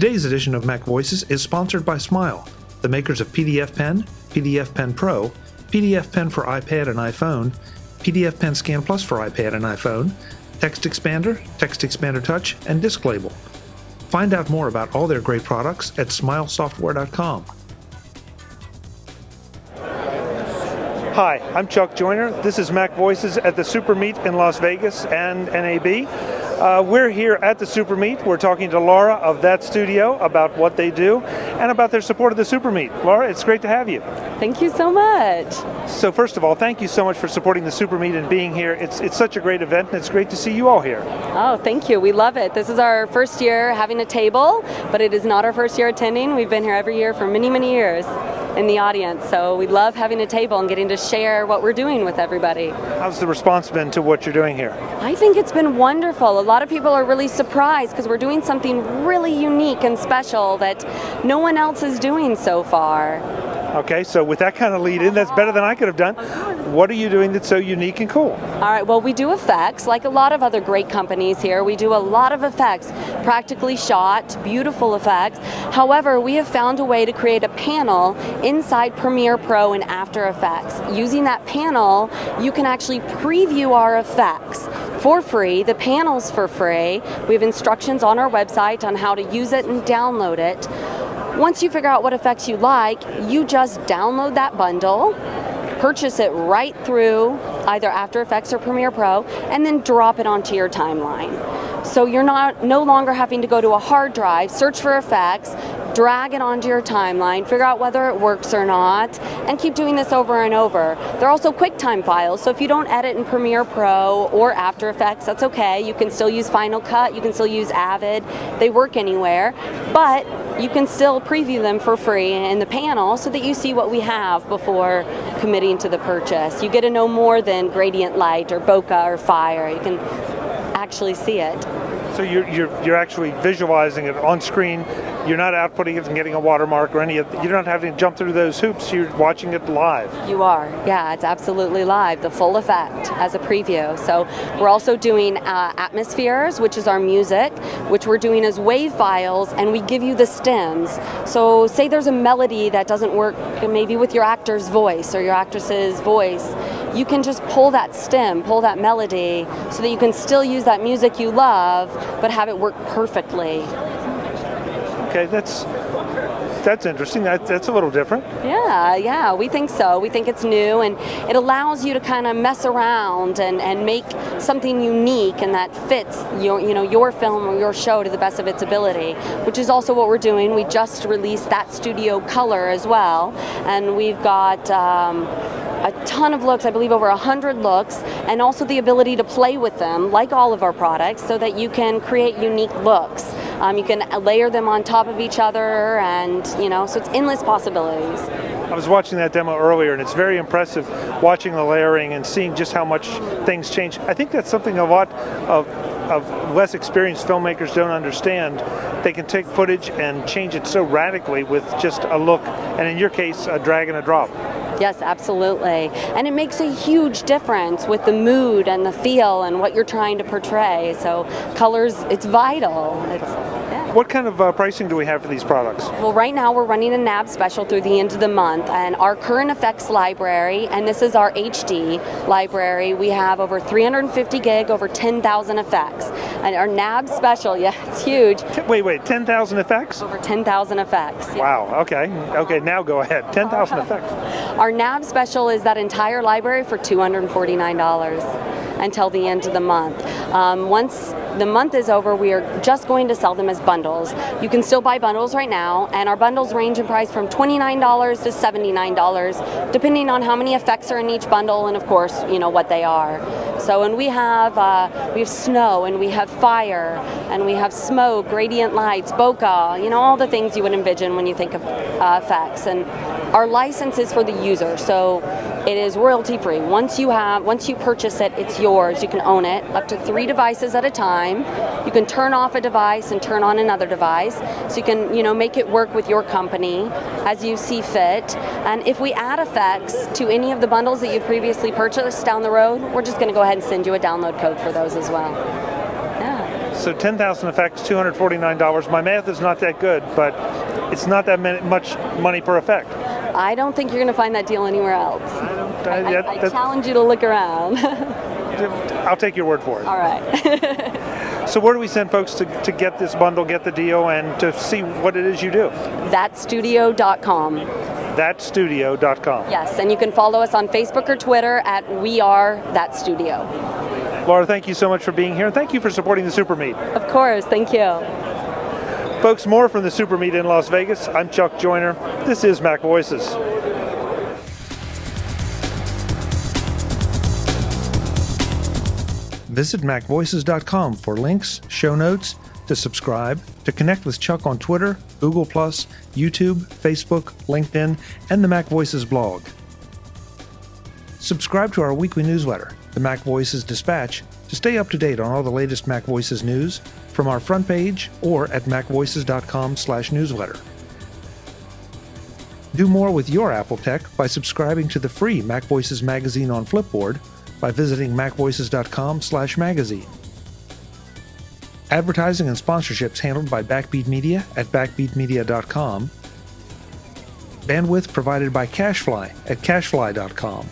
Today's edition of MacVoices is sponsored by Smile, the makers of PDF Pen, PDF Pen Pro, PDF Pen for iPad and iPhone, PDF Pen Scan Plus for iPad and iPhone, Text Expander Touch, and Disc Label. Find out more about all their great products at smilesoftware.com. Hi, I'm Chuck Joyner. This is MacVoices at the SuperMeet in Las Vegas and NAB. We're here at the SuperMeet. We're talking to Laura of that studio about what they do and about their support of the SuperMeet. Laura, it's great to have you. Thank you so much. So first of all, thank you so much for supporting the SuperMeet and being here. It's such a great event, and it's great to see you all here. Oh, thank you. We love it. This is our first year having a table, but it is not our first year attending. We've been here every year for many, many years in the audience. So we love having a table and getting to share what we're doing with everybody. How's the response been to what you're doing here? I think it's been wonderful. A lot of people are really surprised because we're doing something really unique and special that no one else is doing so far. Okay, so with that kind of lead in, that's better than I could have done. What are you doing that's so unique and cool? All right, well, we do effects like a lot of other great companies here. We do a lot of effects, practically shot, beautiful effects. However, we have found a way to create a panel inside Premiere Pro and After Effects. Using that panel, you can actually preview our effects for free. The panel's for free. We have instructions on our website on how to use it and download it. Once you figure out what effects you like, you just download that bundle, purchase it right through either After Effects or Premiere Pro, and then drop it onto your timeline. So you're no longer having to go to a hard drive, search for effects, drag it onto your timeline, figure out whether it works or not, and keep doing this over and over. They're also QuickTime files, so if you don't edit in Premiere Pro or After Effects, that's okay. You can still use Final Cut, you can still use Avid. They work anywhere, but you can still preview them for free in the panel so that you see what we have before committing to the purchase. You get to know more than gradient light or bokeh or fire. You can actually see it. So you're actually visualizing it on screen. You're not outputting it and getting a watermark or any of. You're not having to jump through those hoops. You're watching it live. You are, yeah. It's absolutely live, the full effect as a preview. So we're also doing atmospheres, which is our music, which we're doing as wave files, and we give you the stems. So say there's a melody that doesn't work, maybe with your actor's voice or your actress's voice. You can just pull that stem, pull that melody, so that you can still use that music you love, but have it work perfectly. Okay, that's interesting. That's a little different. Yeah, we think so. We think it's new, and it allows you to kind of mess around and make something unique and that fits your film or your show to the best of its ability, which is also what we're doing. We just released that studio color as well, and we've got a ton of looks, I believe over 100 looks, and also the ability to play with them, like all of our products, so that you can create unique looks. You can layer them on top of each other, and so it's endless possibilities. I was watching that demo earlier, and it's very impressive watching the layering and seeing just how much things change. I think that's something a lot of less experienced filmmakers don't understand. They can take footage and change it so radically with just a look, and in your case, a drag and a drop. Yes, absolutely. And it makes a huge difference with the mood and the feel and what you're trying to portray. So colors, it's vital. What kind of pricing do we have for these products? Well, right now we're running a NAB special through the end of the month, and our current effects library, and this is our HD library, we have over 350 gig, over 10,000 effects. And our NAB special, yeah, it's huge. Wait, 10,000 effects? Over 10,000 effects. Yeah. Wow, okay, now go ahead. 10,000 effects. Our NAB special is that entire library for $249 until the end of the month. Once the month is over, we are just going to sell them as bundles. You can still buy bundles right now, and our bundles range in price from $29 to $79, depending on how many effects are in each bundle and, of course, what they are. So, and we have snow, and we have fire, and we have smoke, gradient lights, bokeh, all the things you would envision when you think of effects. And our license is for the user, so it is royalty free. Once you purchase it, it's yours. You can own it up to 3 devices at a time. You can turn off a device and turn on another device, so you can make it work with your company as you see fit. And if we add effects to any of the bundles that you've previously purchased down the road, we're just going to go ahead and send you a download code for those as well. Yeah. So 10,000 effects, $249. My math is not that good, but it's not that much money per effect. I don't think you're going to find that deal anywhere else. I challenge you to look around. I'll take your word for it. All right. So where do we send folks to get this bundle, get the deal, and to see what it is you do? Thatstudio.com. Thatstudio.com. Yes, and you can follow us on Facebook or Twitter at We Are That Studio. Laura, thank you so much for being here. Thank you for supporting the SuperMeet. Of course, thank you. Folks, more from the SuperMeet in Las Vegas. I'm Chuck Joyner. This is MacVoices. Visit MacVoices.com for links, show notes, to subscribe, to connect with Chuck on Twitter, Google+, YouTube, Facebook, LinkedIn, and the MacVoices blog. Subscribe to our weekly newsletter, the MacVoices Dispatch, to stay up to date on all the latest MacVoices news from our front page or at macvoices.com/newsletter. Do more with your Apple tech by subscribing to the free MacVoices magazine on Flipboard by visiting macvoices.com/magazine. Advertising and sponsorships handled by Backbeat Media at backbeatmedia.com. Bandwidth provided by CacheFly at cachefly.com.